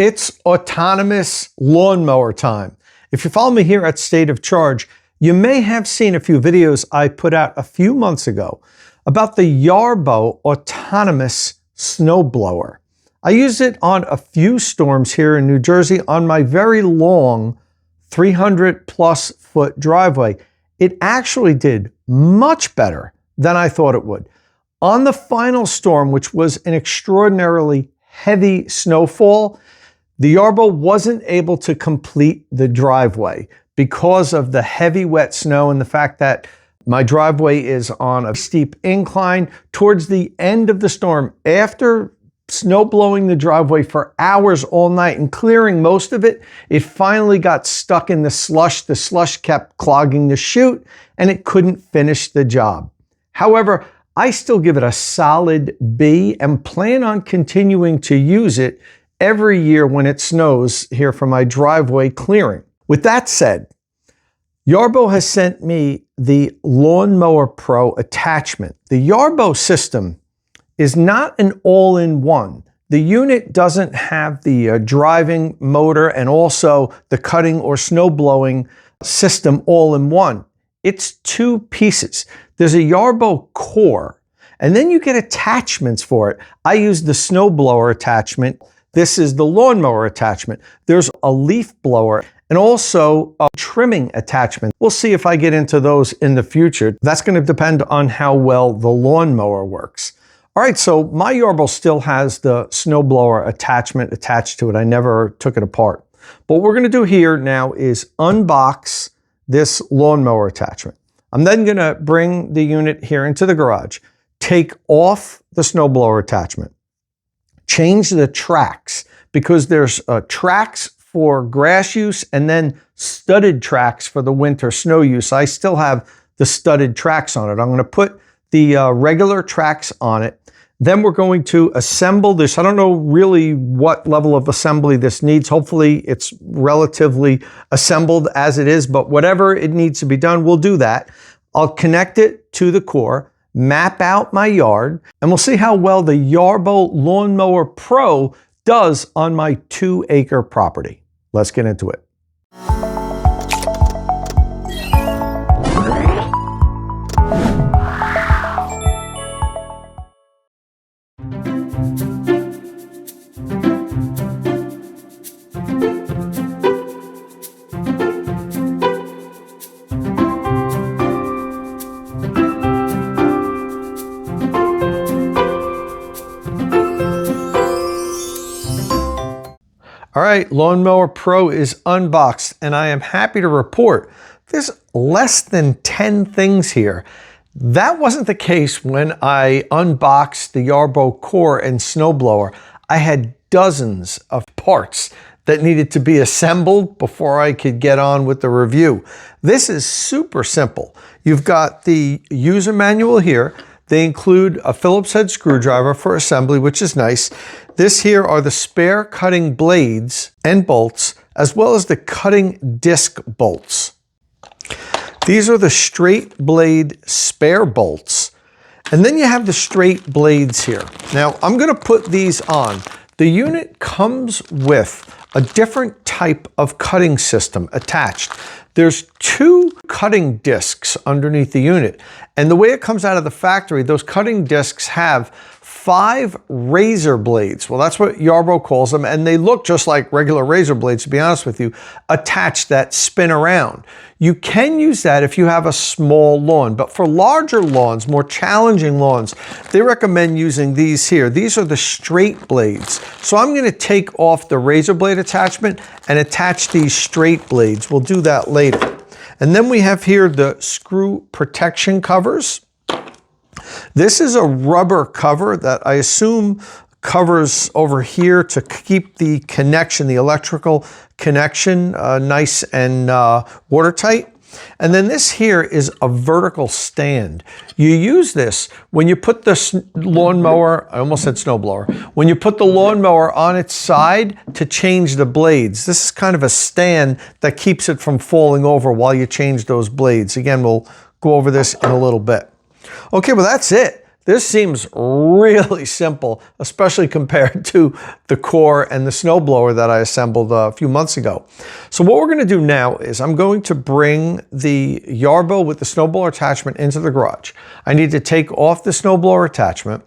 It's autonomous lawnmower time. If you follow me here at State of Charge, you may have seen a few videos I put out a few months ago about the Yarbo autonomous snowblower. I used it on a few storms here in New Jersey on my very long 300+ foot driveway. It actually did much better than I thought it would. On the final storm, which was an extraordinarily heavy snowfall, the Yarbo wasn't able to complete the driveway because of the heavy wet snow and the fact that my driveway is on a steep incline. Towards the end of the storm, after snow blowing the driveway for hours all night and clearing most of it, it finally got stuck in the slush. The slush kept clogging the chute and it couldn't finish the job. However, I still give it a solid B and plan on continuing to use it every year when it snows here for my driveway clearing. With that said, Yarbo has sent me the Lawn Mower Pro attachment. The Yarbo system is not an all-in-one. The unit doesn't have the driving motor and also the cutting or snow blowing system all in one. It's two pieces. There's a Yarbo core, and then you get attachments for it. I use the snow blower attachment. This is the lawnmower attachment. There's a leaf blower and also a trimming attachment. We'll see if I get into those in the future. That's going to depend on how well the lawnmower works. All right, so my Yarbo still has the snowblower attachment attached to it. I never took it apart. But what we're going to do here now is unbox this lawnmower attachment. I'm then going to bring the unit here into the garage, take off the snowblower attachment, change the tracks because there's tracks for grass use and then studded tracks for the winter snow use. I still have the studded tracks on it. I'm going to put the regular tracks on it. Then we're going to assemble this. I don't know really what level of assembly this needs. Hopefully it's relatively assembled as it is, but whatever it needs to be done, we'll do that. I'll connect it to the core, map out my yard, and we'll see how well the Yarbo Lawn Mower Pro does on my 2-acre property. Let's get into it. All right, Lawn Mower Pro is unboxed, and I am happy to report there's less than 10 things here. That wasn't the case when I unboxed the Yarbo core and snowblower. I had dozens of parts that needed to be assembled before I could get on with the review. This is super simple. You've got the user manual here. They include a Phillips head screwdriver for assembly, which is nice. This here are the spare cutting blades and bolts, as well as the cutting disc bolts. These are the straight blade spare bolts. And then you have the straight blades here. Now, I'm going to put these on. The unit comes with a different type of cutting system attached. There's 2 cutting discs underneath the unit. And the way it comes out of the factory, those cutting discs have 5 razor blades. Well, that's what Yarbo calls them. And they look just like regular razor blades, to be honest with you, attached that spin around. You can use that if you have a small lawn, but for larger lawns, more challenging lawns, they recommend using these here. These are the straight blades. So I'm going to take off the razor blade attachment and attach these straight blades. We'll do that later. And then we have here the screw protection covers. This is a rubber cover that I assume covers over here to keep the connection, the electrical connection, nice and watertight. And then this here is a vertical stand. You use this when you put the lawnmower, I almost said snowblower, when you put the lawnmower on its side to change the blades. This is kind of a stand that keeps it from falling over while you change those blades. Again, we'll go over this in a little bit. Okay, well that's it. This seems really simple, especially compared to the core and the snowblower that I assembled a few months ago. So what we're going to do now is I'm going to bring the Yarbo with the snowblower attachment into the garage. I need to take off the snowblower attachment.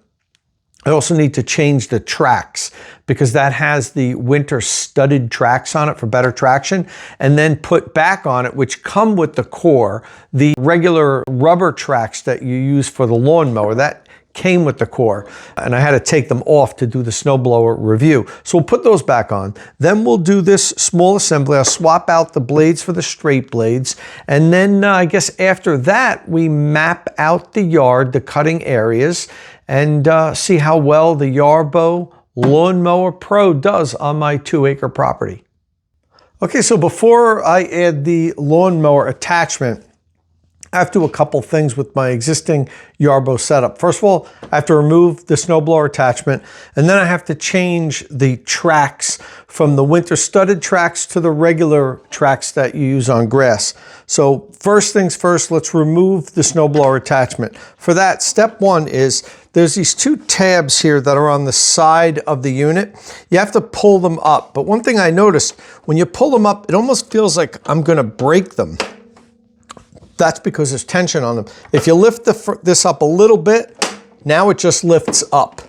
I also need to change the tracks because that has the winter studded tracks on it for better traction, and then put back on it, which come with the core, the regular rubber tracks that you use for the lawnmower. That came with the core, and I had to take them off to do the snowblower review. So we'll put those back on. Then we'll do this small assembly. I'll swap out the blades for the straight blades. And then I guess after that, we map out the yard, the cutting areas, and see how well the Yarbo Lawn Mower Pro does on my 2-acre property. Okay, so before I add the lawnmower attachment, I have to do a couple things with my existing Yarbo setup. First of all, I have to remove the snowblower attachment, and then I have to change the tracks from the winter studded tracks to the regular tracks that you use on grass. So first things first, let's remove the snowblower attachment. For that, step one is there's these two tabs here that are on the side of the unit. You have to pull them up. But one thing I noticed, when you pull them up, it almost feels like I'm gonna break them. That's because there's tension on them. If you lift this up a little bit, now it just lifts up.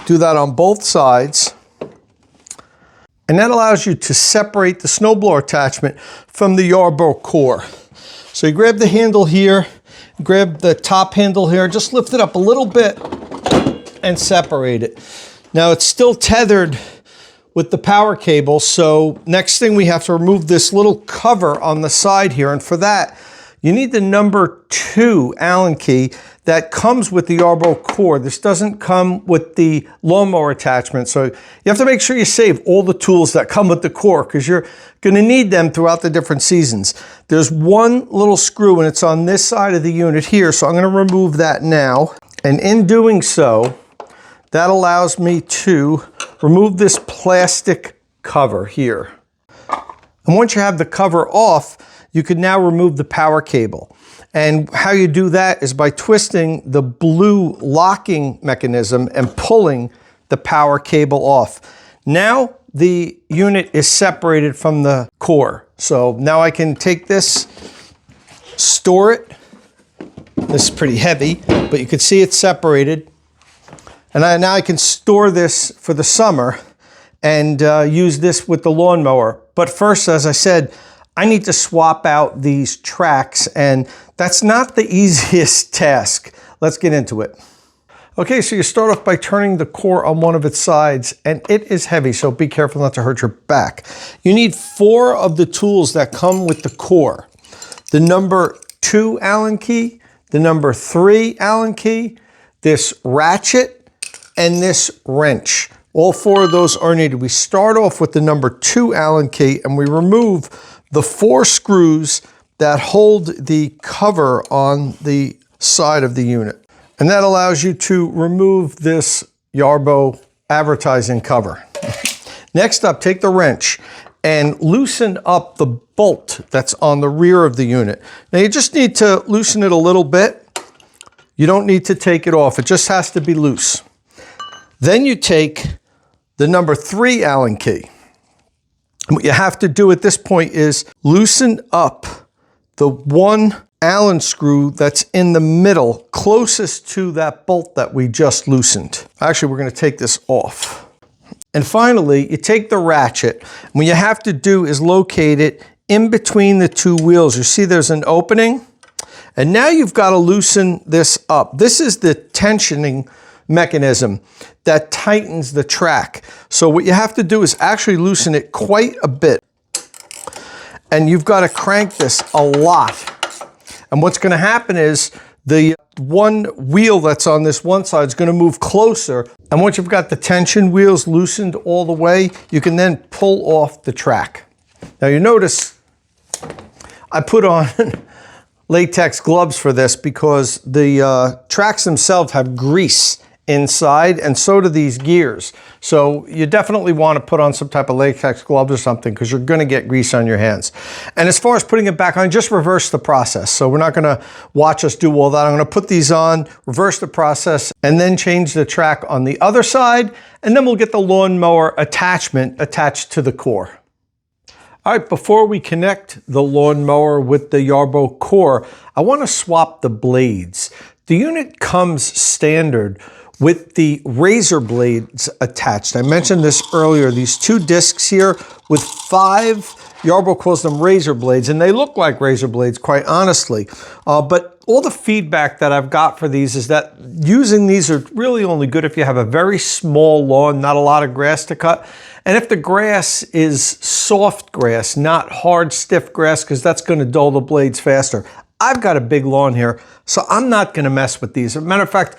Do that on both sides. And that allows you to separate the snowblower attachment from the Yarbo core. So you grab the handle here, grab the top handle here, just lift it up a little bit and separate it. Now it's still tethered with the power cable, so next thing we have to remove this little cover on the side here, and for that, you need the number 2 Allen key that comes with the Yarbo core. This doesn't come with the lawnmower attachment, so you have to make sure you save all the tools that come with the core because you're going to need them throughout the different seasons. There's one little screw and it's on this side of the unit here, so I'm going to remove that now. And in doing so, that allows me to remove this plastic cover here. And once you have the cover off, you can now remove the power cable. And how you do that is by twisting the blue locking mechanism and pulling the power cable off. Now the unit is separated from the core. So now I can take this, store it. This is pretty heavy, but you can see it's separated. And now I can store this for the summer and use this with the lawnmower. But first, as I said, I need to swap out these tracks, and that's not the easiest task. Let's get into it. Okay, so you start off by turning the core on one of its sides, and it is heavy, so be careful not to hurt your back. You need 4 of the tools that come with the core. The number 2 Allen key, the number 3 Allen key, this ratchet, and this wrench. All 4 of those are needed. We start off with the number 2 Allen key, and we remove the 4 screws that hold the cover on the side of the unit. And that allows you to remove this Yarbo advertising cover. Next up, take the wrench and loosen up the bolt that's on the rear of the unit. Now you just need to loosen it a little bit. You don't need to take it off. It just has to be loose. Then you take the number 3 Allen key. What you have to do at this point is loosen up the 1 Allen screw that's in the middle, closest to that bolt that we just loosened. Actually, we're going to take this off. And finally, you take the ratchet. And what you have to do is locate it in between the 2 wheels. You see there's an opening. And now you've got to loosen this up. This is the tensioning mechanism that tightens the track. So what you have to do is actually loosen it quite a bit. And you've got to crank this a lot. And what's going to happen is the 1 wheel that's on this one side is going to move closer. And once you've got the tension wheels loosened all the way, you can then pull off the track. Now you notice I put on latex gloves for this because the tracks themselves have grease inside, and so do these gears. So you definitely want to put on some type of latex gloves or something, because you're going to get grease on your hands. And as far as putting it back on, just reverse the process. So we're not going to watch us do all that. I'm going to put these on, reverse the process, and then change the track on the other side, and then we'll get the lawnmower attachment attached to the core. All right, before we connect the lawnmower with the Yarbo core, I want to swap the blades. The unit comes standard with the razor blades attached. I mentioned this earlier, these two discs here with 5, Yarbo calls them razor blades, and they look like razor blades, quite honestly. But all the feedback that I've got for these is that using these are really only good if you have a very small lawn, not a lot of grass to cut. And if the grass is soft grass, not hard, stiff grass, because that's going to dull the blades faster. I've got a big lawn here, so I'm not going to mess with these. As a matter of fact,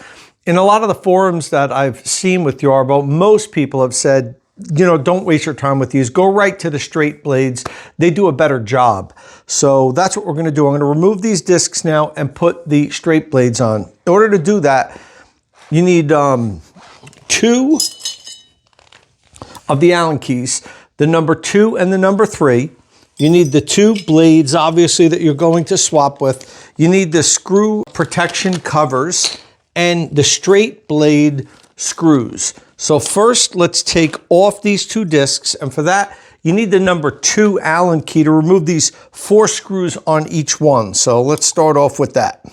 in a lot of the forums that I've seen with Yarbo, most people have said, you know, don't waste your time with these. Go right to the straight blades. They do a better job. So that's what we're going to do. I'm going to remove these discs now and put the straight blades on. In order to do that, you need 2 of the Allen keys, the number 2 and the number 3. You need the 2 blades, obviously, that you're going to swap with. You need the screw protection covers and the straight blade screws. So first, let's take off these 2 discs, and for that, you need the number 2 Allen key to remove these 4 screws on each one. So let's start off with that.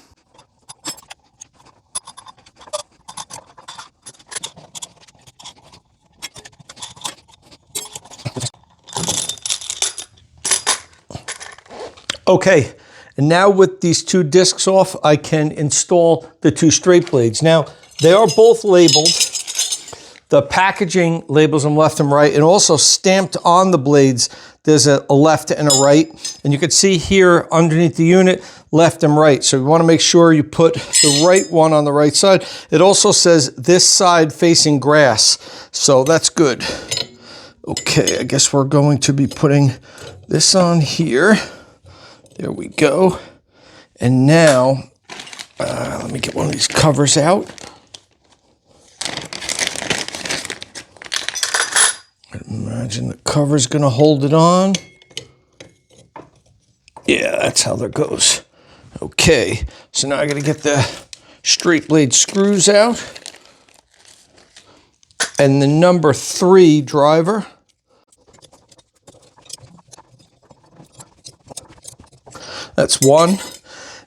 Okay, and now with these 2 discs off, I can install the 2 straight blades. Now, they are both labeled. The packaging labels them left and right, and also stamped on the blades, there's a left and a right. And you can see here underneath the unit, left and right. So you want to make sure you put the right one on the right side. It also says this side facing grass, so that's good. Okay, I guess we're going to be putting this on here. There we go. And now, let me get one of these covers out. I imagine the cover's gonna hold it on. Yeah, that's how that goes. Okay, so now I gotta get the straight blade screws out. And the number 3 driver. That's 1.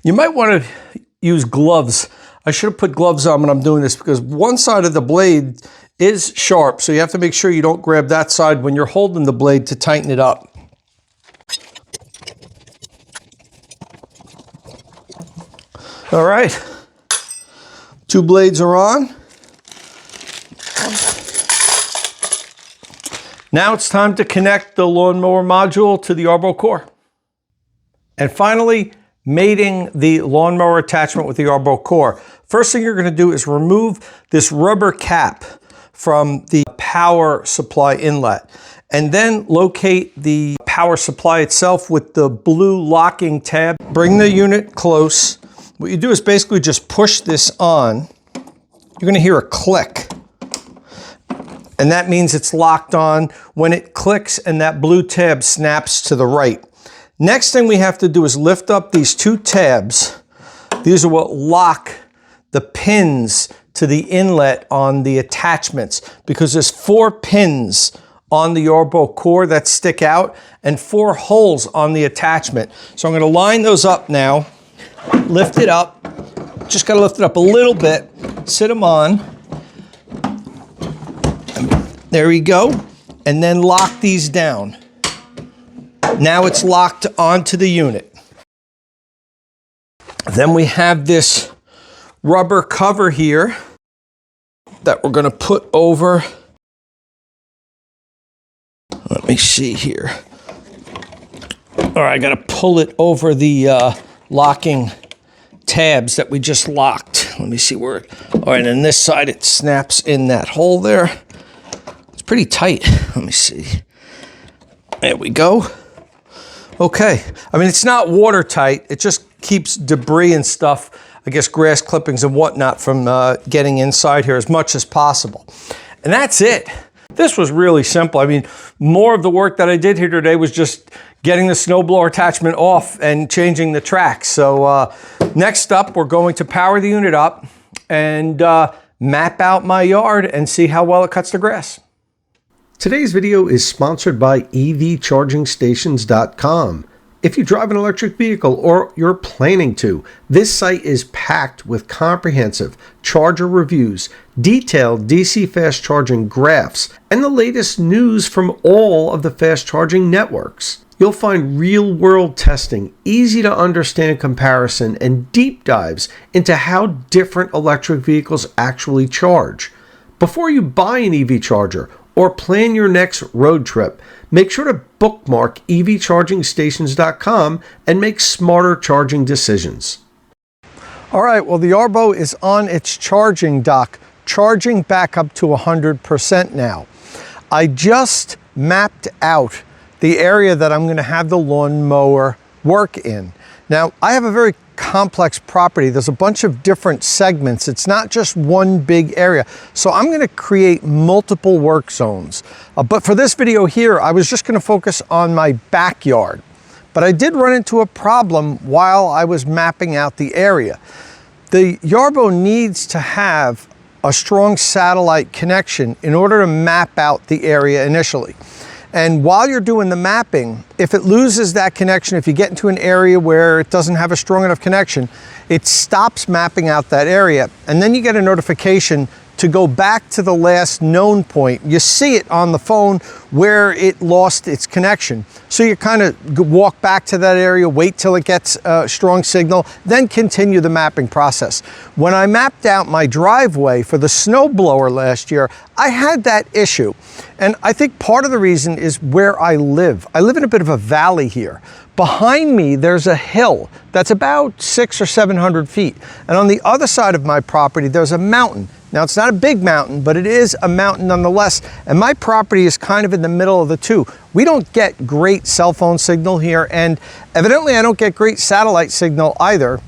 You might want to use gloves. I should have put gloves on when I'm doing this, because one side of the blade is sharp, so you have to make sure you don't grab that side when you're holding the blade to tighten it up. All right, 2 blades are on. Now it's time to connect the lawnmower module to the Yarbo core. And finally, mating the lawnmower attachment with the Yarbo core. First thing you're going to do is remove this rubber cap from the power supply inlet, and then locate the power supply itself with the blue locking tab. Bring the unit close. What you do is basically just push this on. You're going to hear a click, and that means it's locked on. When it clicks and that blue tab snaps to the right. Next thing we have to do is lift up these 2 tabs. These are what lock the pins to the inlet on the attachments, because there's 4 pins on the Yarbo core that stick out and 4 holes on the attachment. So I'm going to line those up now, lift it up, just got to lift it up a little bit, sit them on. There we go. And then lock these down. Now it's locked onto the unit. Then we have this rubber cover here that we're going to put over. Let me see here. All right, I got to pull it over the locking tabs that we just locked. Let me see where it, all right, and this side it snaps in that hole there. It's pretty tight. Let me see. There we go. Okay, I mean, it's not watertight. It just keeps debris and stuff, I guess grass clippings and whatnot, from getting inside here as much as possible. And that's it. This was really simple. I mean, more of the work that I did here today was just getting the snowblower attachment off and changing the tracks. So next up, we're going to power the unit up and map out my yard and see how well it cuts the grass. Today's video is sponsored by evchargingstations.com. If you drive an electric vehicle or you're planning to, this site is packed with comprehensive charger reviews, detailed DC fast charging graphs, and the latest news from all of the fast charging networks. You'll find real-world testing, easy to understand comparison, and deep dives into how different electric vehicles actually charge. Before you buy an EV charger or plan your next road trip, make sure to bookmark evchargingstations.com and make smarter charging decisions. All right, well, the Yarbo is on its charging dock, charging back up to 100% now. I just mapped out the area that I'm going to have the lawnmower work in. Now, I have a very complex property. There's a bunch of different segments. It's not just one big area. So I'm going to create multiple work zones. But for this video here, I was just going to focus on my backyard. But I did run into a problem while I was mapping out the area. The Yarbo needs to have a strong satellite connection in order to map out the area initially. And while you're doing the mapping, if it loses that connection, if you get into an area where it doesn't have a strong enough connection, it stops mapping out that area. And then you get a notification to go back to the last known point. You see it on the phone where it lost its connection. So you kind of walk back to that area, wait till it gets a strong signal, then continue the mapping process. When I mapped out my driveway for the snowblower last year, I had that issue. And I think part of the reason is where I live. I live in a bit of a valley here. Behind me, there's a hill that's about 600 or 700 feet. And on the other side of my property, there's a mountain. Now, it's not a big mountain, but it is a mountain nonetheless. And my property is kind of in the middle of the two. We don't get great cell phone signal here, and evidently I don't get great satellite signal either,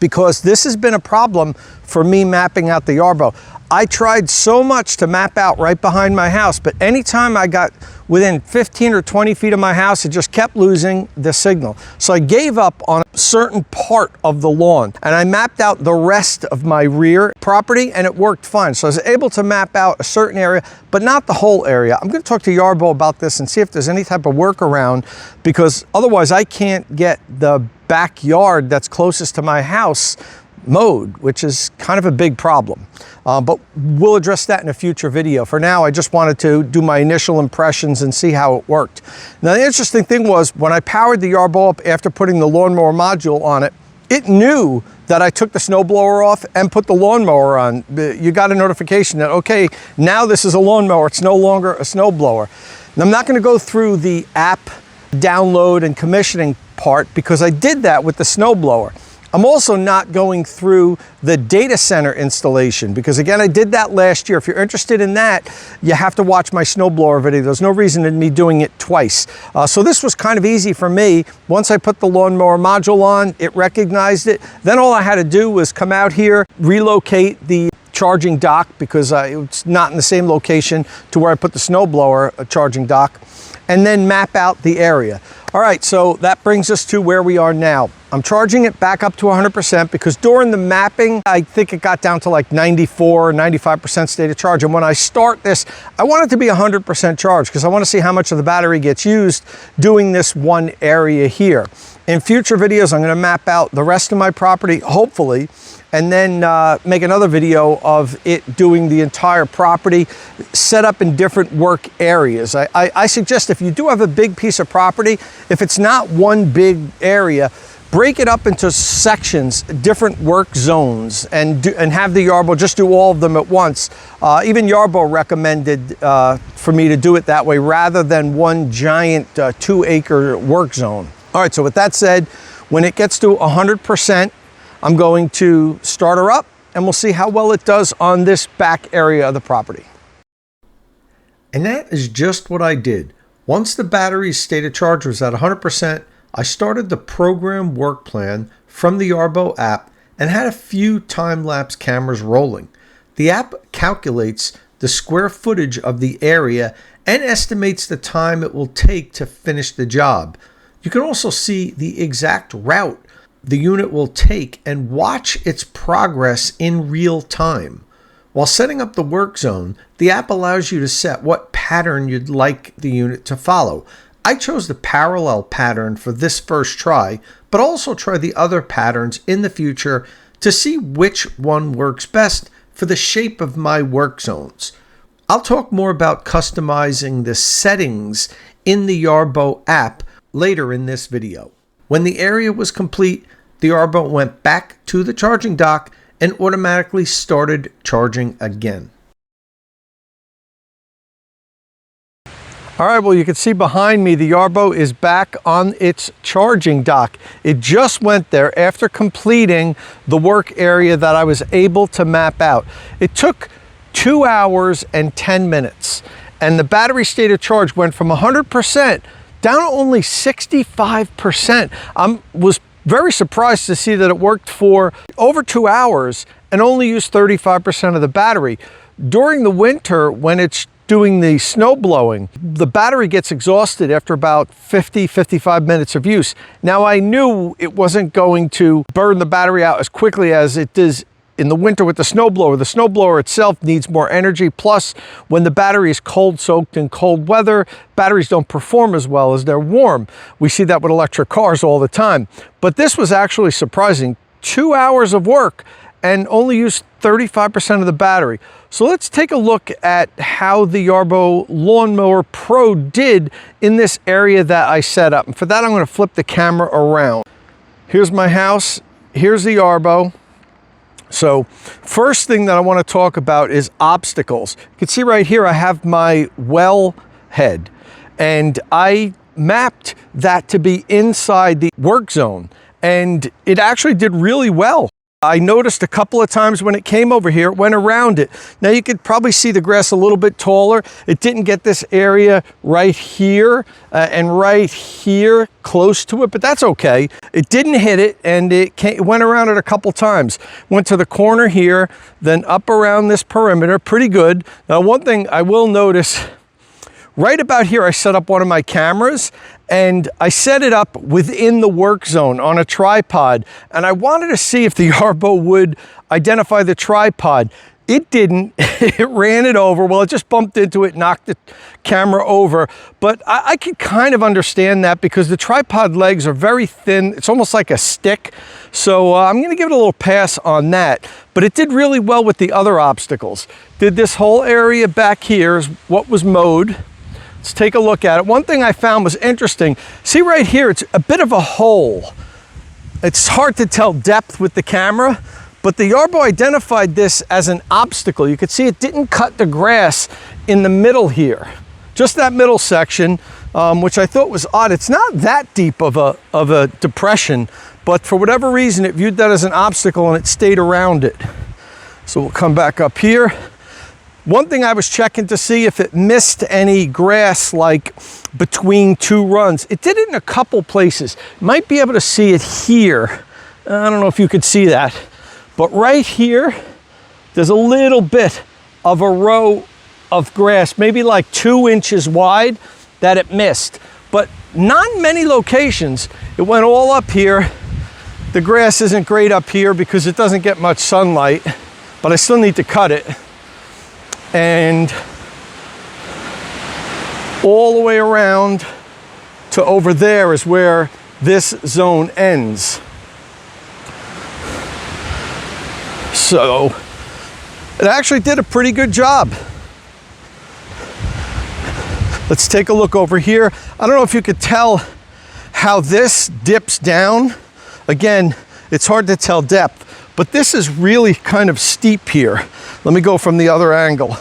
because this has been a problem for me mapping out the Yarbo. I tried so much to map out right behind my house, but anytime I got within 15 or 20 feet of my house, it just kept losing the signal. So I gave up on a certain part of the lawn, and I mapped out the rest of my rear property, and it worked fine. So I was able to map out a certain area, but not the whole area. I'm going to talk to Yarbo about this and see if there's any type of workaround, because otherwise I can't get the backyard that's closest to my house mode, which is kind of a big problem. But we'll address that in a future video. For now, I just wanted to do my initial impressions and see how it worked. Now, the interesting thing was when I powered the Yarbo up after putting the lawnmower module on it, it knew that I took the snowblower off and put the lawnmower on. You got a notification that, okay, now this is a lawnmower. It's no longer a snowblower. And I'm not going to go through the app download and commissioning part because I did that with the snowblower. I'm also not going through the data center installation because, again, I did that last year. If you're interested in that, you have to watch my snowblower video. There's no reason in me doing it twice. So this was kind of easy for me. Once I put the lawnmower module on, it recognized it. Then all I had to do was come out here, relocate the charging dock because it's not in the same location to where I put the snowblower charging dock, and then map out the area. All right, so that brings us to where we are now. I'm charging it back up to 100% because during the mapping, I think it got down to like 94 or 95% state of charge. And when I start this, I want it to be 100% charged because I want to see how much of the battery gets used doing this one area here. In future videos, I'm going to map out the rest of my property, hopefully, and then make another video of it doing the entire property, set up in different work areas. I suggest if you do have a big piece of property, if it's not one big area, break it up into sections, different work zones, and have the Yarbo just do all of them at once. Even Yarbo recommended for me to do it that way rather than one giant 2-acre work zone. All right, so with that said, when it gets to 100%, I'm going to start her up and we'll see how well it does on this back area of the property. And that is just what I did. Once the battery's state of charge was at 100%, I started the program work plan from the Yarbo app and had a few time-lapse cameras rolling. The app calculates the square footage of the area and estimates the time it will take to finish the job. You can also see the exact route the unit will take and watch its progress in real time. While setting up the work zone, the app allows you to set what pattern you'd like the unit to follow. I chose the parallel pattern for this first try, but also try the other patterns in the future to see which one works best for the shape of my work zones. I'll talk more about customizing the settings in the Yarbo app later in this video. When the area was complete, the Yarbo went back to the charging dock and automatically started charging again. All right, well, you can see behind me, the Yarbo is back on its charging dock. It just went there after completing the work area that I was able to map out. It took 2 hours and 10 minutes, and the battery state of charge went from 100% down to only 65%. I was very surprised to see that it worked for over 2 hours and only used 35% of the battery. During the winter, when it's doing the snow blowing, the battery gets exhausted after about 50-55 minutes of use. Now, I knew it wasn't going to burn the battery out as quickly as it does in the winter with the snowblower. The snowblower itself needs more energy. Plus, when the battery is cold soaked in cold weather, batteries don't perform as well as they're warm. We see that with electric cars all the time. But this was actually surprising. 2 hours of work and only used 35% of the battery. So let's take a look at how the Yarbo Lawn Mower Pro did in this area that I set up. And for that, I'm going to flip the camera around. Here's my house. Here's the Yarbo. So first thing that I want to talk about is obstacles. You can see right here I have my well head, and I mapped that to be inside the work zone, and it actually did really well. I noticed a couple of times when it came over here, it went around it. Now you could probably see the grass a little bit taller. It didn't get this area right here and right here close to it, but that's okay. It didn't hit it, and it went around it a couple times. Went to the corner here, then up around this perimeter, pretty good. Now, one thing I will notice, right about here, I set up one of my cameras, and I set it up within the work zone on a tripod, and I wanted to see if the Yarbo would identify the tripod. It didn't. It ran it over. Well, it just bumped into it, knocked the camera over. But I could kind of understand that because the tripod legs are very thin. It's almost like a stick. So I'm going to give it a little pass on that. But it did really well with the other obstacles. Did this whole area back here is what was mowed. Let's take a look at it. One thing I found was interesting. See right here, it's a bit of a hole. It's hard to tell depth with the camera, but the Yarbo identified this as an obstacle. You could see it didn't cut the grass in the middle here. Just that middle section, which I thought was odd. It's not that deep of a depression, but for whatever reason, it viewed that as an obstacle and it stayed around it. So we'll come back up here. One thing I was checking to see if it missed any grass, like between two runs. It did it in a couple places. Might be able to see it here. I don't know if you could see that, but right here, there's a little bit of a row of grass, maybe like 2 inches wide, that it missed. But not many locations. It went all up here. The grass isn't great up here because it doesn't get much sunlight, but I still need to cut it. And all the way around to over there is where this zone ends. So it actually did a pretty good job. Let's take a look over here. I don't know if you could tell how this dips down. Again, it's hard to tell depth, but this is really kind of steep here. Let me go from the other angle.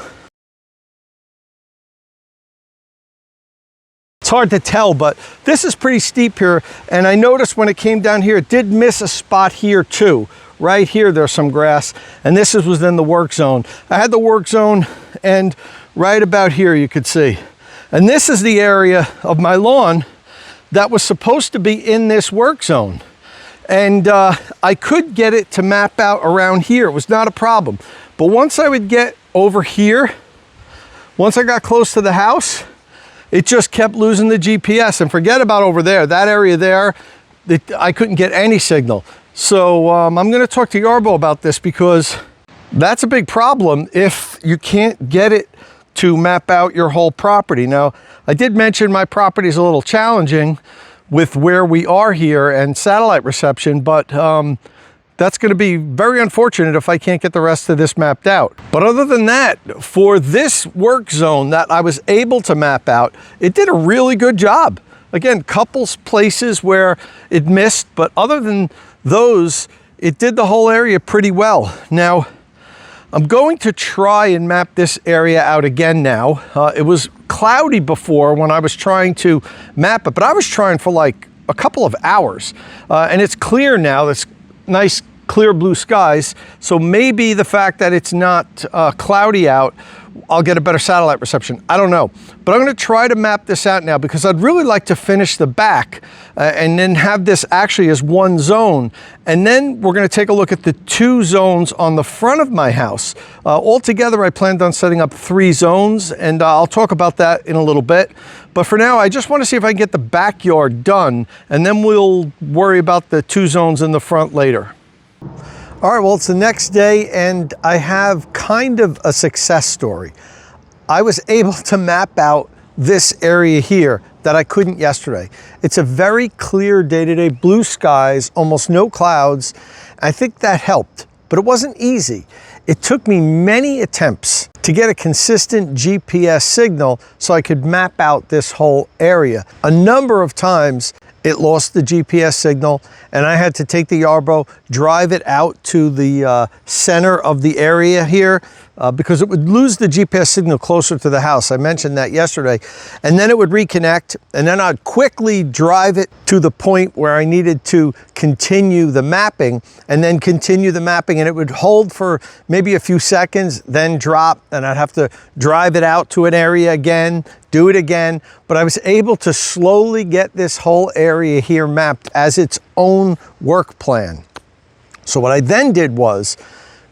It's hard to tell, but this is pretty steep here. And I noticed when it came down here, it did miss a spot here too. Right here, there's some grass, and this was within the work zone. I had the work zone, and right about here, you could see. And this is the area of my lawn that was supposed to be in this work zone. And I could get it to map out around here. It was not a problem. But once I would get over here, once I got close to the house, it just kept losing the GPS. And forget about over there, that area there, I couldn't get any signal. So I'm gonna talk to Yarbo about this, because that's a big problem if you can't get it to map out your whole property. Now, I did mention my property is a little challenging with where we are here and satellite reception, but that's going to be very unfortunate if I can't get the rest of this mapped out. But other than that, for this work zone that I was able to map out, it did a really good job. Again, couples places where it missed, but other than those, it did the whole area pretty well. Now, I'm going to try and map this area out again now. It was cloudy before when I was trying to map it, but I was trying for like a couple of hours. And it's clear now, this nice clear blue skies. So maybe the fact that it's not cloudy out, I'll get a better satellite reception. I don't know. But I'm going to try to map this out now, because I'd really like to finish the back and then have this actually as one zone. And then we're going to take a look at the 2 zones on the front of my house. Altogether, I planned on setting up 3 zones, and I'll talk about that in a little bit. But for now, I just want to see if I can get the backyard done, and then we'll worry about the 2 zones in the front later. All right, well, it's the next day, and I have kind of a success story. I was able to map out this area here that I couldn't yesterday. It's a very clear day-to-day, blue skies, almost no clouds. I think that helped, but it wasn't easy. It took me many attempts to get a consistent GPS signal so I could map out this whole area. A number of times it lost the GPS signal, and I had to take the Yarbo, drive it out to the center of the area here, because it would lose the GPS signal closer to the house. I mentioned that yesterday. And then it would reconnect, and then I'd quickly drive it to the point where I needed to continue the mapping, and then continue the mapping, and it would hold for maybe a few seconds, then drop, and I'd have to drive it out to an area again, do it again. But I was able to slowly get this whole area here mapped as its own work plan. So what I then did was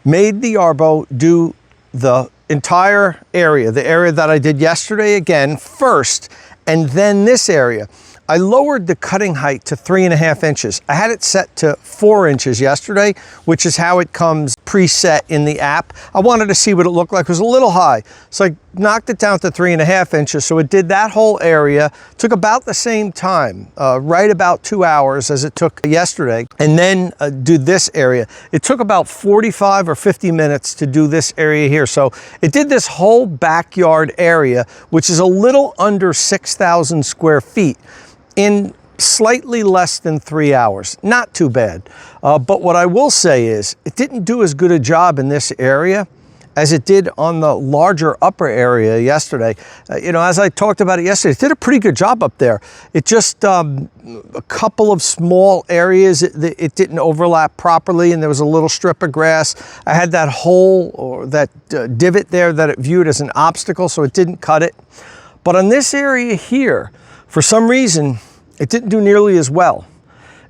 made the Yarbo do the entire area, the area that I did yesterday again first, and then this area. I lowered the cutting height to 3.5 inches. I had it set to 4 inches yesterday, which is how it comes preset in the app. I wanted to see what it looked like. It was a little high, so I knocked it down to 3.5 inches. So it did that whole area. Took about the same time, right about 2 hours as it took yesterday, and then do this area. It took about 45 or 50 minutes to do this area here. So it did this whole backyard area, which is a little under 6,000 square feet, in slightly less than 3 hours. Not too bad. But what I will say is it didn't do as good a job in this area as it did on the larger upper area yesterday. You know, as I talked about it yesterday, it did a pretty good job up there. It just, a couple of small areas, it didn't overlap properly, and there was a little strip of grass. I had that hole, or that divot there, that it viewed as an obstacle, so it didn't cut it. But on this area here, for some reason, it didn't do nearly as well.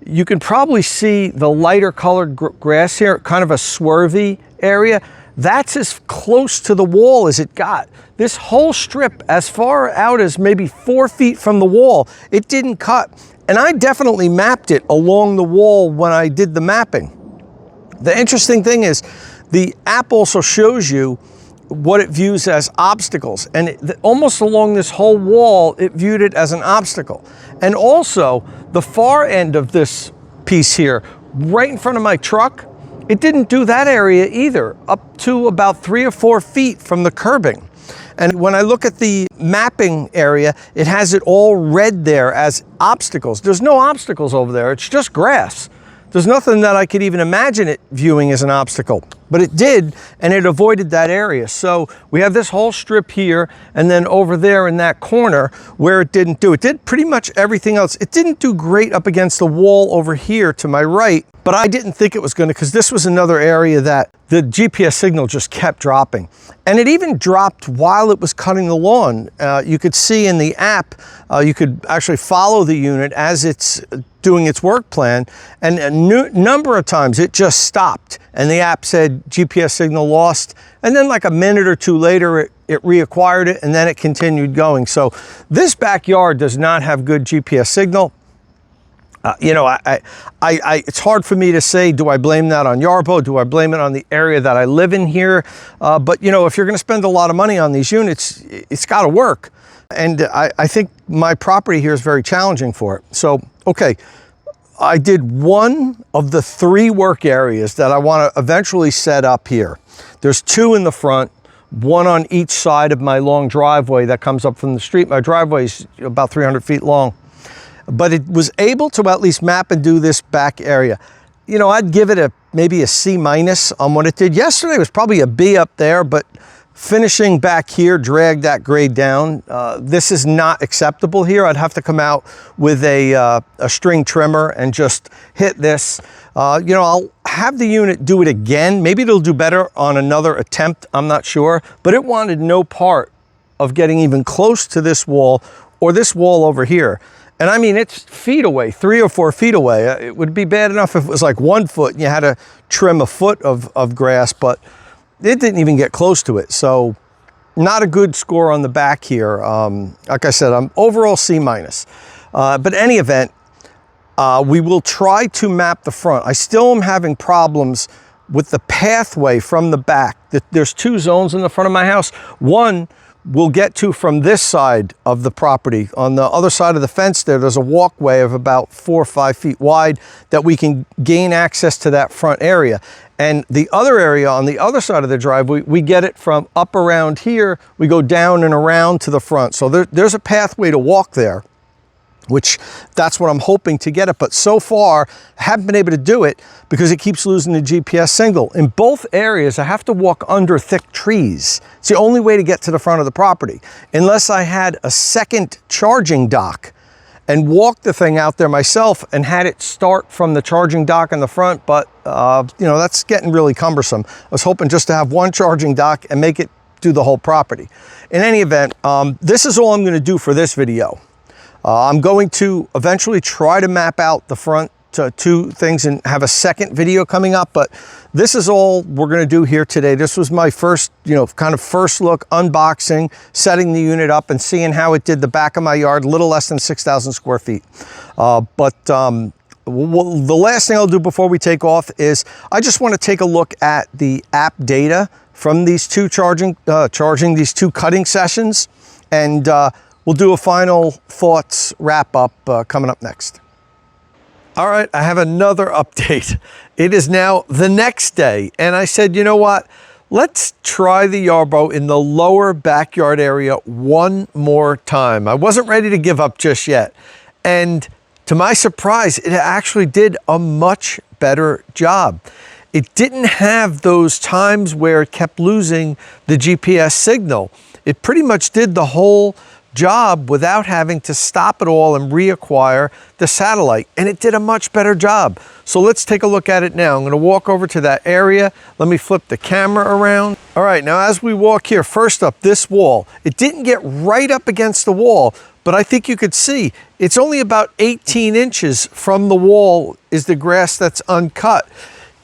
You can probably see the lighter colored grass here, kind of a swervy area. That's as close to the wall as it got. This whole strip, as far out as maybe 4 feet from the wall, it didn't cut. And I definitely mapped it along the wall when I did the mapping. The interesting thing is, the app also shows you what it views as obstacles, and almost along this whole wall it viewed it as an obstacle. And also the far end of this piece here, right in front of my truck, it didn't do that area either, up to about 3 or 4 feet from the curbing. And when I look at the mapping area, it has it all red there as obstacles. There's no obstacles over there, it's just grass. There's nothing that I could even imagine it viewing as an obstacle. But it did, and it avoided that area. So we have this whole strip here, and then over there in that corner where it didn't do. It did pretty much everything else. It didn't do great up against the wall over here to my right, but I didn't think it was going to, because this was another area that the GPS signal just kept dropping. And it even dropped while it was cutting the lawn. You could see in the app, you could actually follow the unit as it's doing its work plan, and a number of times it just stopped and the app said GPS signal lost, and then like a minute or two later it reacquired it, and then it continued going. So this backyard does not have good GPS signal. You know, it's hard for me to say, do I blame that on Yarbo? Do I blame it on the area that I live in here? But you know, if you're going to spend a lot of money on these units, it's got to work. And I think my property here is very challenging for it. So, okay, I did one of the 3 work areas that I want to eventually set up here. There's 2 in the front, 1 on each side of my long driveway that comes up from the street. My driveway is about 300 feet long. But it was able to at least map and do this back area. You know, I'd give it maybe a C- on what it did. Yesterday was probably a B up there, but finishing back here dragged that grade down. This is not acceptable here. I'd have to come out with a string trimmer and just hit this. You know, I'll have the unit do it again. Maybe it'll do better on another attempt, I'm not sure. But it wanted no part of getting even close to this wall or this wall over here. And I mean, it's feet away, 3 or 4 feet away. It would be bad enough if it was like 1 foot and you had to trim a foot of grass, but it didn't even get close to it. So not a good score on the back here. Like I said, I'm overall C-. But in any event, we will try to map the front. I still am having problems with the pathway from the back. There's 2 zones in the front of my house. One we'll get to from this side of the property. On the other side of the fence there's a walkway of about 4 or 5 feet wide that we can gain access to that front area. And the other area on the other side of the driveway, we get it from up around here, we go down and around to the front. So there's a pathway to walk there, which that's what I'm hoping to get it. But so far, I haven't been able to do it because it keeps losing the GPS signal. In both areas, I have to walk under thick trees. It's the only way to get to the front of the property, unless I had a second charging dock and walked the thing out there myself and had it start from the charging dock in the front. But, you know, that's getting really cumbersome. I was hoping just to have one charging dock and make it do the whole property. In any event, this is all I'm going to do for this video. I'm going to eventually try to map out the front 2 things and have a second video coming up, but this is all we're going to do here today. This was my first, you know, kind of first look, unboxing, setting the unit up and seeing how it did the back of my yard, a little less than 6,000 square feet. The last thing I'll do before we take off is I just want to take a look at the app data from these 2 these 2 cutting sessions, and we'll do a final thoughts wrap up coming up next. All right, I have another update. It is now the next day, and I said, you know what? Let's try the Yarbo in the lower backyard area one more time. I wasn't ready to give up just yet. And to my surprise, it actually did a much better job. It didn't have those times where it kept losing the GPS signal. It pretty much did the whole job without having to stop it all and reacquire the satellite, and it did a much better job. So let's take a look at it now. I'm going to walk over to that area. Let me flip the camera around. All right, now as we walk here, first up, this wall, it didn't get right up against the wall, but I think you could see it's only about 18 inches from the wall is the grass that's uncut.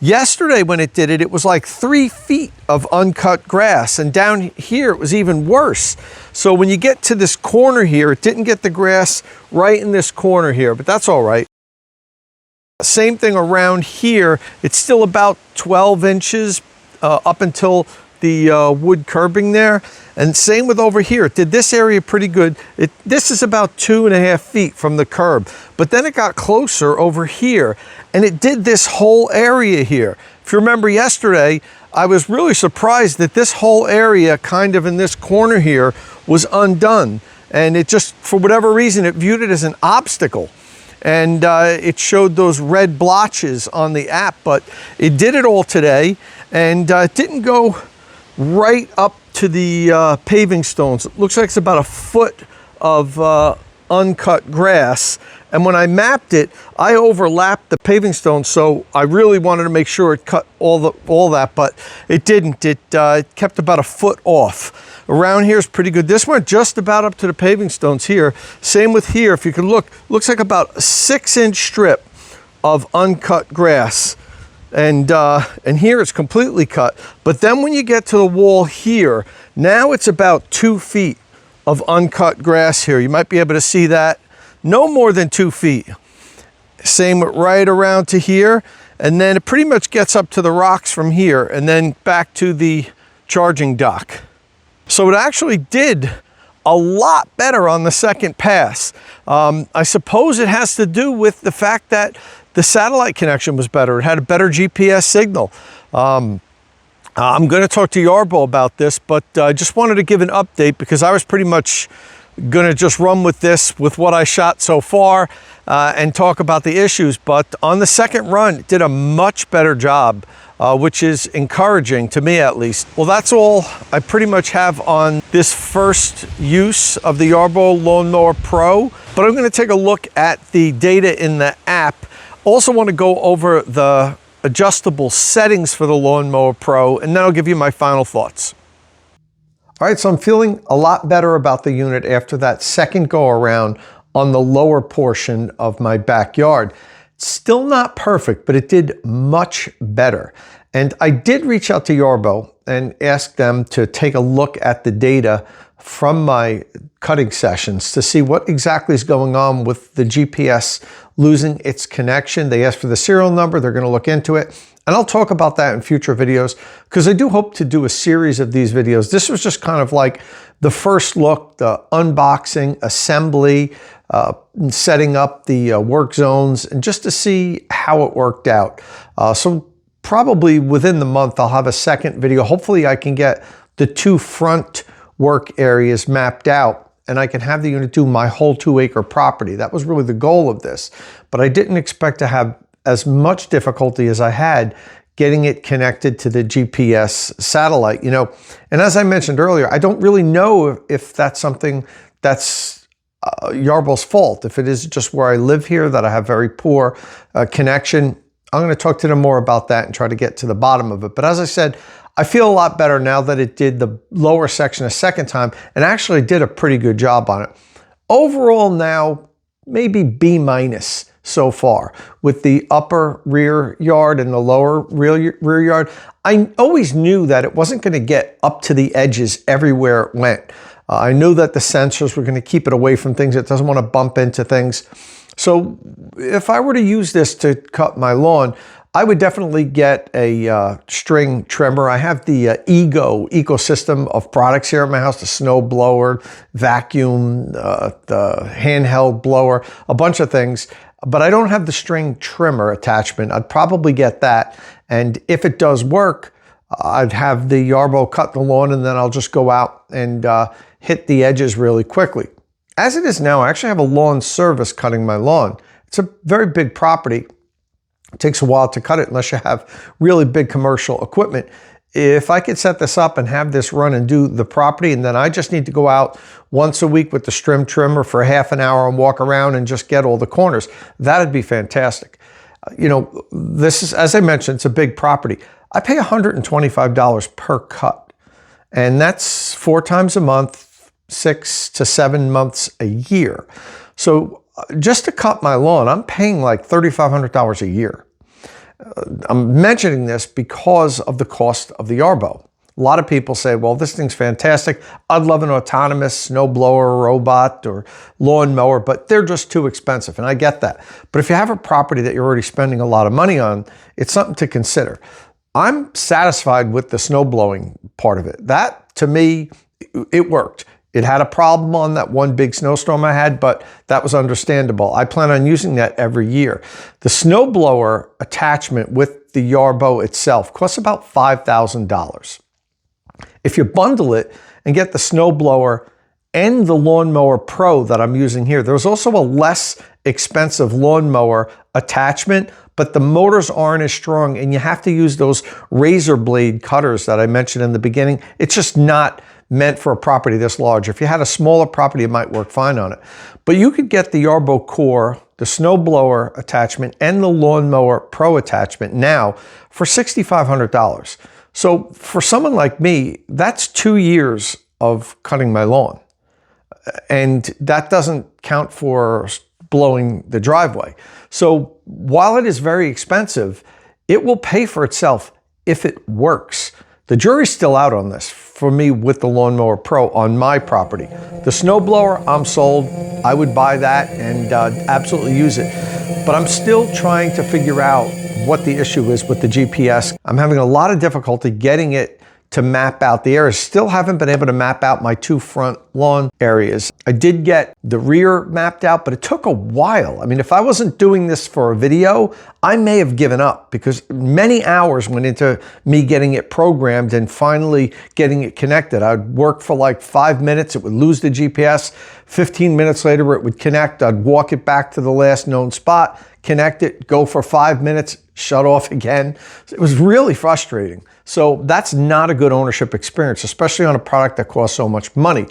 Yesterday when it did it, it was like 3 feet of uncut grass, and down here it was even worse. So when you get to this corner here, it didn't get the grass right in this corner here, but that's all right. Same thing around here. It's still about 12 inches up until the wood curbing there. And same with over here. It did this area pretty good. This is about 2.5 feet from the curb, but then it got closer over here and it did this whole area here. If you remember yesterday, I was really surprised that this whole area kind of in this corner here was undone. And it just, for whatever reason, it viewed it as an obstacle. And it showed those red blotches on the app, but it did it all today. And it didn't go right up to the paving stones. It looks like it's about a foot of uncut grass. And when I mapped it, I overlapped the paving stones, so I really wanted to make sure it cut all that, but it didn't. It kept about a foot off. Around here is pretty good. This went just about up to the paving stones here. Same with here. If you can look, looks like about a 6-inch strip of uncut grass. And here it's completely cut. But then when you get to the wall here, now it's about 2 feet of uncut grass here. You might be able to see that. No more than 2 feet. Same with right around to here. And then it pretty much gets up to the rocks from here and then back to the charging dock. So it actually did a lot better on the second pass. I suppose it has to do with the fact that the satellite connection was better. It had a better GPS signal. I'm going to talk to Yarbo about this, but I just wanted to give an update because I was pretty much going to just run with this, with what I shot so far, and talk about the issues. But on the second run, it did a much better job, which is encouraging to me at least. Well, that's all I pretty much have on this first use of the Yarbo Lawn Mower Pro, but I'm going to take a look at the data in the app. Also want to go over the adjustable settings for the Lawn Mower Pro, and then I'll give you my final thoughts. All right, so I'm feeling a lot better about the unit after that second go around on the lower portion of my backyard. Still not perfect, but it did much better. And I did reach out to Yarbo and ask them to take a look at the data from my cutting sessions to see what exactly is going on with the GPS losing its connection. They asked for the serial number. They're going to look into it. And I'll talk about that in future videos because I do hope to do a series of these videos. This was just kind of like the first look, the unboxing, assembly, setting up the work zones, and just to see how it worked out. So probably within the month, I'll have a second video. Hopefully I can get the 2 front work areas mapped out and I can have the unit do my whole 2-acre property. That was really the goal of this, but I didn't expect to have as much difficulty as I had getting it connected to the GPS satellite, And as I mentioned earlier, I don't really know if that's something that's Yarbo's fault. If it is just where I live here, that I have very poor connection, I'm going to talk to them more about that and try to get to the bottom of it. But as I said, I feel a lot better now that it did the lower section a second time and actually did a pretty good job on it. Overall now, maybe B- so far with the upper rear yard and the lower rear yard. I always knew that it wasn't going to get up to the edges everywhere it went. I knew that the sensors were going to keep it away from things. It doesn't want to bump into things. So if I were to use this to cut my lawn, I would definitely get a string trimmer. I have the ecosystem of products here at my house, the snow blower, vacuum, the handheld blower, a bunch of things. But I don't have the string trimmer attachment. I'd probably get that. And if it does work, I'd have the Yarbo cut the lawn and then I'll just go out and hit the edges really quickly. As it is now, I actually have a lawn service cutting my lawn. It's a very big property. It takes a while to cut it unless you have really big commercial equipment. If I could set this up and have this run and do the property, and then I just need to go out once a week with the string trimmer for half an hour and walk around and just get all the corners, that'd be fantastic. This is, as I mentioned, it's a big property. I pay $125 per cut, and that's 4 times a month, 6 to 7 months a year. So just to cut my lawn, I'm paying like $3,500 a year. I'm mentioning this because of the cost of the Yarbo. A lot of people say, well, this thing's fantastic. I'd love an autonomous snow blower, robot, or lawn mower, but they're just too expensive, and I get that. But if you have a property that you're already spending a lot of money on, it's something to consider. I'm satisfied with the snow blowing part of it. That, to me, it worked. It had a problem on that one big snowstorm I had, but that was understandable. I plan on using that every year. The snowblower attachment with the Yarbo itself costs about $5,000. If you bundle it and get the snowblower and the Lawn Mower Pro that I'm using here, there's also a less expensive lawnmower attachment, but but the motors aren't as strong, and you have to use those razor blade cutters that I mentioned in the beginning. It's just not meant for a property this large. If you had a smaller property, it might work fine on it. But you could get the Yarbo core, the snowblower attachment, and the Lawn Mower Pro attachment now for $6,500. So for someone like me, that's 2 years of cutting my lawn. And that doesn't count for blowing the driveway. So while it is very expensive, it will pay for itself if it works. The jury's still out on this for me with the Lawn Mower Pro on my property. The snowblower, I'm sold. I would buy that and absolutely use it. But I'm still trying to figure out what the issue is with the GPS. I'm having a lot of difficulty getting it to map out the areas. Still haven't been able to map out my 2 front lawn areas. I did get the rear mapped out, but it took a while. I mean, if I wasn't doing this for a video, I may have given up because many hours went into me getting it programmed and finally getting it connected. I'd work for like 5 minutes, it would lose the GPS. 15 minutes later, it would connect. I'd walk it back to the last known spot, connect it, go for 5 minutes, shut off again. It was really frustrating. So that's not a good ownership experience, especially on a product that costs so much money.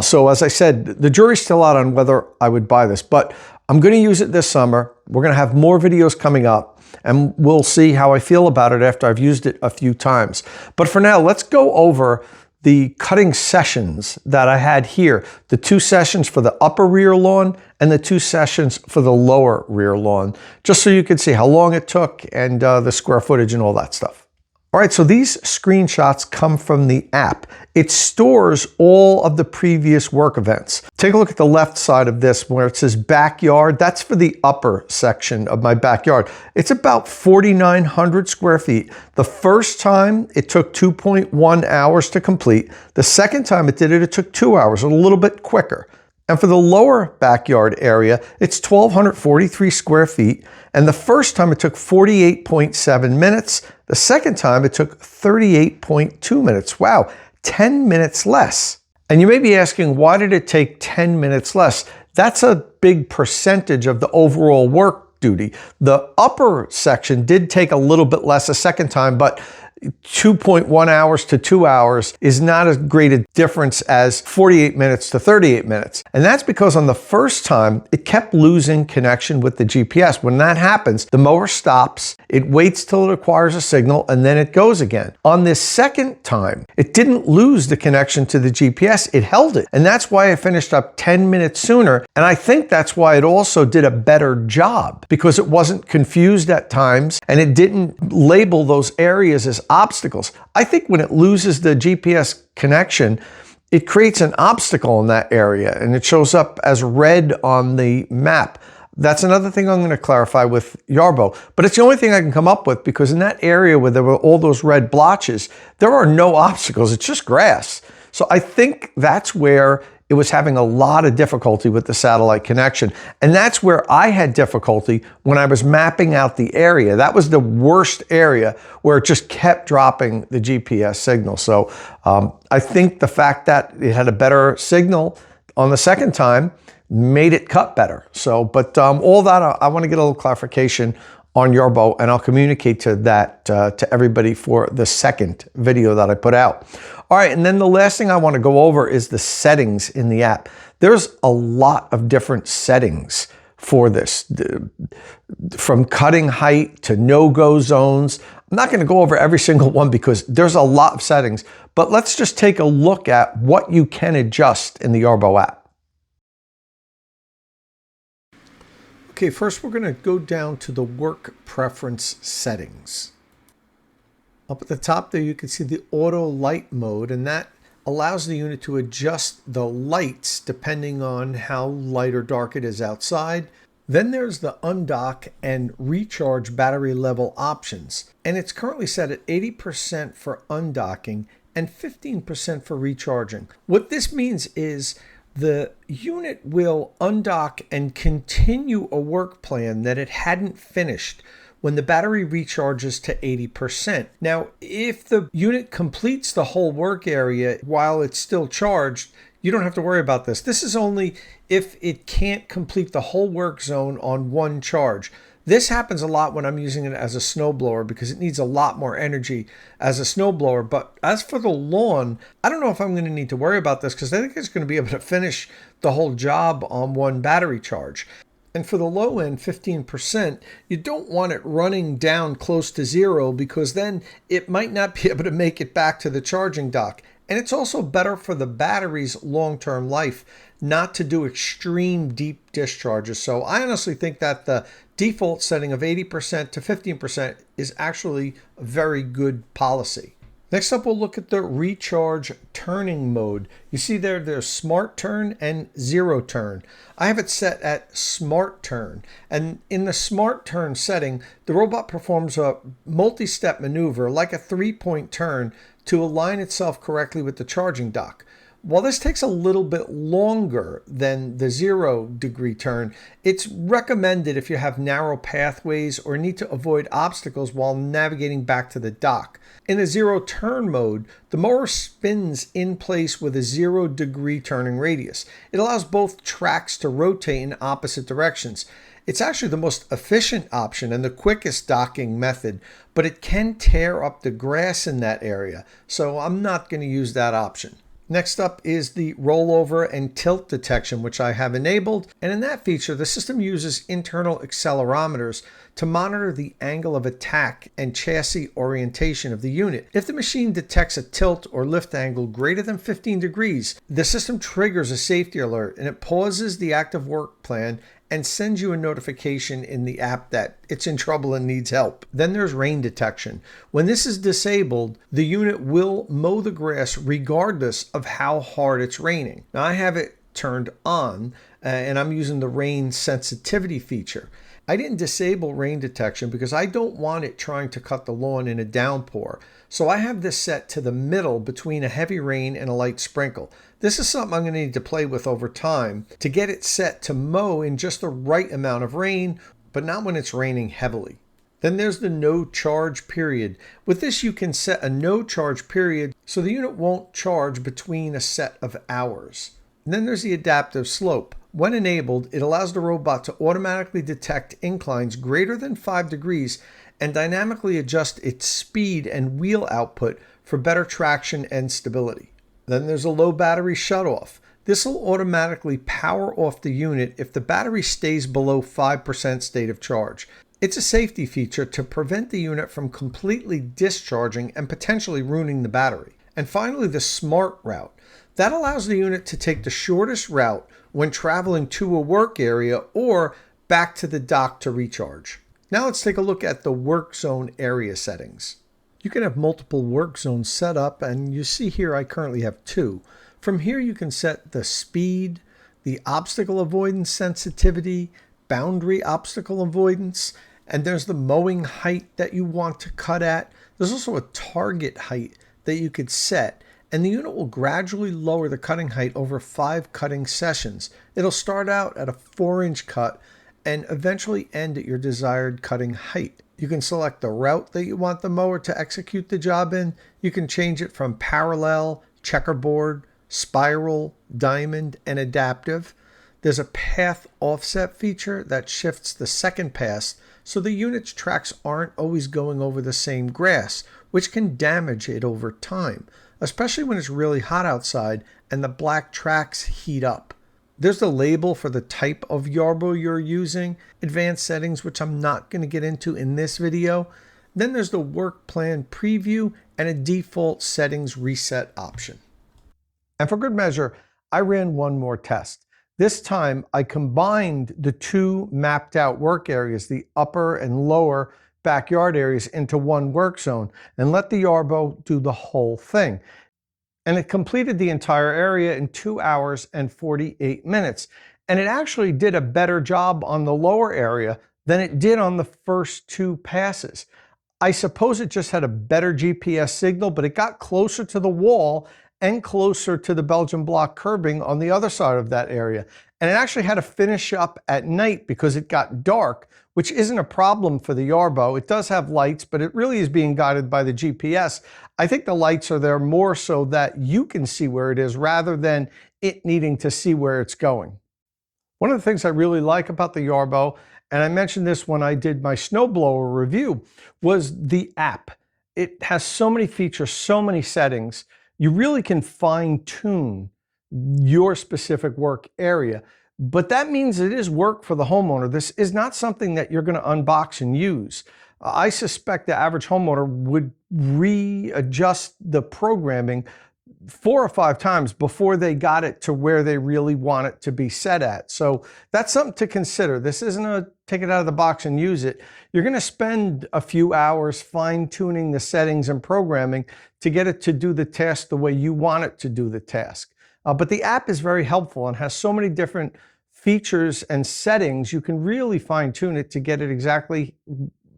So as I said, the jury's still out on whether I would buy this, but I'm going to use it this summer. We're going to have more videos coming up, and we'll see how I feel about it after I've used it a few times. But for now, let's go over the cutting sessions that I had here. The 2 sessions for the upper rear lawn and the 2 sessions for the lower rear lawn, just so you can see how long it took and the square footage and all that stuff. All right, so these screenshots come from the app. It stores all of the previous work events. Take a look at the left side of this where it says backyard. That's for the upper section of my backyard. It's about 4,900 square feet. The first time it took 2.1 hours to complete. The second time it did it, it took 2 hours, a little bit quicker. And for the lower backyard area, it's 1,243 square feet. And the first time it took 48.7 minutes. The second time it took 38.2 minutes. Wow, 10 minutes less. And you may be asking, why did it take 10 minutes less? That's a big percentage of the overall work duty. The upper section did take a little bit less a second time, but 2.1 hours to 2 hours is not as great a difference as 48 minutes to 38 minutes. And that's because on the first time, it kept losing connection with the GPS. When that happens, the mower stops, it waits till it acquires a signal, and then it goes again. On this second time, it didn't lose the connection to the GPS, it held it. And that's why I finished up 10 minutes sooner. And I think that's why it also did a better job, because it wasn't confused at times and it didn't label those areas as obstacles. I think when it loses the GPS connection, it creates an obstacle in that area and it shows up as red on the map. That's another thing I'm going to clarify with Yarbo, but it's the only thing I can come up with because in that area where there were all those red blotches, there are no obstacles. It's just grass. So I think that's where it was having a lot of difficulty with the satellite connection. And that's where I had difficulty when I was mapping out the area. That was the worst area where it just kept dropping the GPS signal. So I think the fact that it had a better signal on the second time made it cut better. So, but all that, I want to get a little clarification on Yarbo, and I'll communicate to that to everybody for the second video that I put out. All right, and then the last thing I want to go over is the settings in the app. There's a lot of different settings for this, from cutting height to no-go zones. I'm not going to go over every single one because there's a lot of settings, but let's just take a look at what you can adjust in the Yarbo app. Okay, first we're going to go down to the work preference settings. Up at the top there you can see the auto light mode, and that allows the unit to adjust the lights depending on how light or dark it is outside. Then there's the undock and recharge battery level options, and it's currently set at 80% for undocking and 15% for recharging. What this means is the unit will undock and continue a work plan that it hadn't finished when the battery recharges to 80%. Now, if the unit completes the whole work area while it's still charged, you don't have to worry about this. This is only if it can't complete the whole work zone on one charge. This happens a lot when I'm using it as a snowblower because it needs a lot more energy as a snowblower. But as for the lawn, I don't know if I'm going to need to worry about this because I think it's going to be able to finish the whole job on one battery charge. And for the low end, 15%, you don't want it running down close to zero because then it might not be able to make it back to the charging dock. And it's also better for the battery's long-term life not to do extreme deep discharges. So I honestly think that the default setting of 80% to 15% is actually a very good policy. Next up, we'll look at the recharge turning mode. You see there's smart turn and zero turn. I have it set at smart turn. And in the smart turn setting, the robot performs a multi-step maneuver like a 3-point turn to align itself correctly with the charging dock. While this takes a little bit longer than the 0-degree turn, it's recommended if you have narrow pathways or need to avoid obstacles while navigating back to the dock. In the 0-turn mode, the mower spins in place with a 0-degree turning radius. It allows both tracks to rotate in opposite directions. It's actually the most efficient option and the quickest docking method, but it can tear up the grass in that area, so I'm not going to use that option. Next up is the rollover and tilt detection, which I have enabled. And in that feature, the system uses internal accelerometers to monitor the angle of attack and chassis orientation of the unit. If the machine detects a tilt or lift angle greater than 15 degrees, the system triggers a safety alert and it pauses the active work plan and sends you a notification in the app that it's in trouble and needs help. Then there's rain detection. When this is disabled, the unit will mow the grass regardless of how hard it's raining. Now I have it turned on and I'm using the rain sensitivity feature. I didn't disable rain detection because I don't want it trying to cut the lawn in a downpour. So I have this set to the middle between a heavy rain and a light sprinkle. This is something I'm going to need to play with over time to get it set to mow in just the right amount of rain, but not when it's raining heavily. Then there's the no charge period. With this, you can set a no charge period so the unit won't charge between a set of hours. And then there's the adaptive slope. When enabled, it allows the robot to automatically detect inclines greater than 5 degrees and dynamically adjust its speed and wheel output for better traction and stability. Then there's a low battery shutoff. This will automatically power off the unit if the battery stays below 5% state of charge. It's a safety feature to prevent the unit from completely discharging and potentially ruining the battery. And finally, the smart route. That allows the unit to take the shortest route when traveling to a work area or back to the dock to recharge. Now let's take a look at the work zone area settings. You can have multiple work zones set up, and you see here I currently have 2. From here you can set the speed, the obstacle avoidance sensitivity, boundary obstacle avoidance, and there's the mowing height that you want to cut at. There's also a target height that you could set, and the unit will gradually lower the cutting height over 5 cutting sessions. It'll start out at a 4-inch cut and eventually end at your desired cutting height. You can select the route that you want the mower to execute the job in. You can change it from parallel, checkerboard, spiral, diamond, and adaptive. There's a path offset feature that shifts the second pass so the unit's tracks aren't always going over the same grass, which can damage it over time, especially when it's really hot outside and the black tracks heat up. There's the label for the type of Yarbo you're using, advanced settings, which I'm not going to get into in this video. Then there's the work plan preview and a default settings reset option. And for good measure, I ran one more test. This time I combined the 2 mapped out work areas, the upper and lower backyard areas, into one work zone and let the Yarbo do the whole thing. And it completed the entire area in 2 hours and 48 minutes. And it actually did a better job on the lower area than it did on the first 2 passes. I suppose it just had a better GPS signal, but it got closer to the wall and closer to the Belgian block curbing on the other side of that area. And it actually had to finish up at night because it got dark, which isn't a problem for the Yarbo. It does have lights, but it really is being guided by the GPS. I think the lights are there more so that you can see where it is rather than it needing to see where it's going. One of the things I really like about the Yarbo, and I mentioned this when I did my snowblower review, was the app. It has so many features, so many settings. You really can fine tune your specific work area. But that means it is work for the homeowner. This is not something that you're going to unbox and use. I suspect the average homeowner would readjust the programming 4 or 5 times before they got it to where they really want it to be set at. So that's something to consider. This isn't a take it out of the box and use it. You're going to spend a few hours fine-tuning the settings and programming to get it to do the task the way you want it to do the task. But the app is very helpful and has so many different features and settings. You can really fine-tune it to get it exactly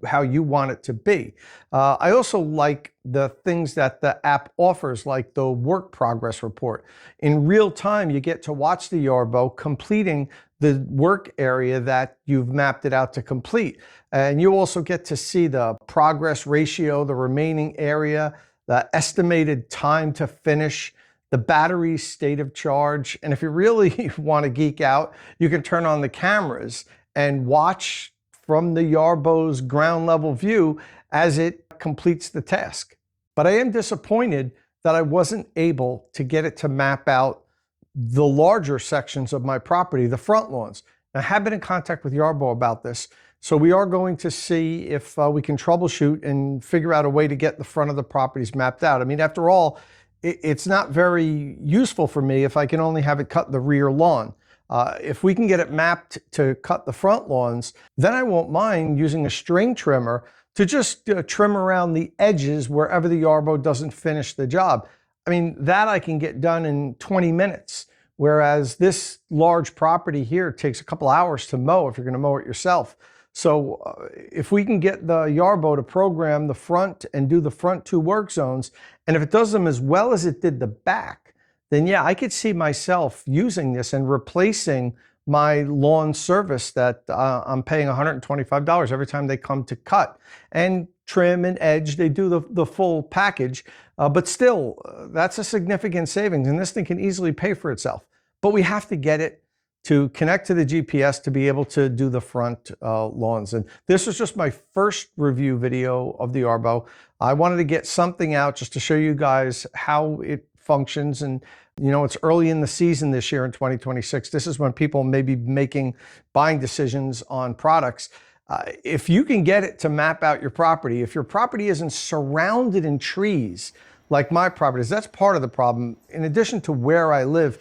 how you want it to be. I also like the things that the app offers, like the work progress report. In real time, you get to watch the Yarbo completing the work area that you've mapped it out to complete. And you also get to see the progress ratio, the remaining area, the estimated time to finish, the battery's state of charge. And if you really want to geek out, you can turn on the cameras and watch from the Yarbo's ground level view as it completes the task. But I am disappointed that I wasn't able to get it to map out the larger sections of my property, the front lawns. Now, I have been in contact with Yarbo about this, so we are going to see if we can troubleshoot and figure out a way to get the front of the properties mapped out. I mean, after all, it's not very useful for me if I can only have it cut the rear lawn. If we can get it mapped to cut the front lawns, then I won't mind using a string trimmer to just trim around the edges wherever the Yarbo doesn't finish the job. I mean, that I can get done in 20 minutes, whereas this large property here takes a couple hours to mow if you're going to mow it yourself. So if we can get the Yarbo to program the front and do the front 2 work zones, and if it does them as well as it did the back, then yeah, I could see myself using this and replacing my lawn service that I'm paying $125 every time they come to cut. And trim and edge, they do the full package, but still, that's a significant savings, and this thing can easily pay for itself. But we have to get it to connect to the GPS to be able to do the front lawns. And this was just my first review video of the Yarbo. I wanted to get something out just to show you guys how it functions. And you know, it's early in the season this year in 2026. This is when people may be making buying decisions on products. If you can get it to map out your property, if your property isn't surrounded in trees like my property is, that's part of the problem. In addition to where I live,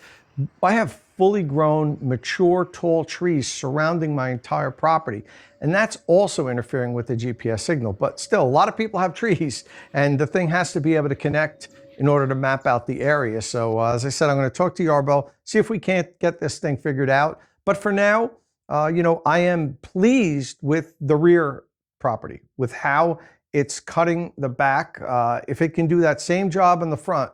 I have fully grown, mature, tall trees surrounding my entire property. And that's also interfering with the GPS signal. But still, a lot of people have trees, and the thing has to be able to connect in order to map out the area. So as I said, I'm going to talk to Yarbo, see if we can't get this thing figured out. But for now, you know, I am pleased with the rear property, with how it's cutting the back. If it can do that same job in the front,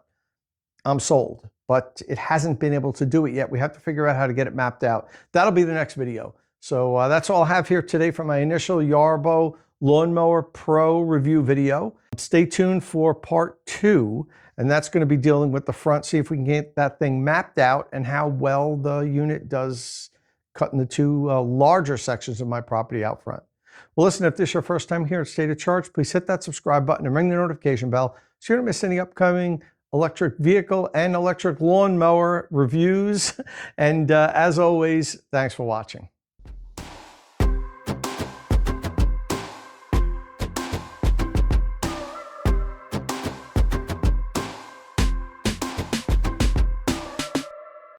I'm sold. But it hasn't been able to do it yet. We have to figure out how to get it mapped out. That'll be the next video. So that's all I have here today for my initial Yarbo Lawn Mower Pro review video. Stay tuned for part 2, and that's going to be dealing with the front, see if we can get that thing mapped out and how well the unit does cutting the 2 larger sections of my property out front. Well, listen, if this is your first time here at State of Charge, please hit that subscribe button and ring the notification bell so you don't miss any upcoming electric vehicle and electric lawn mower reviews. And as always, thanks for watching.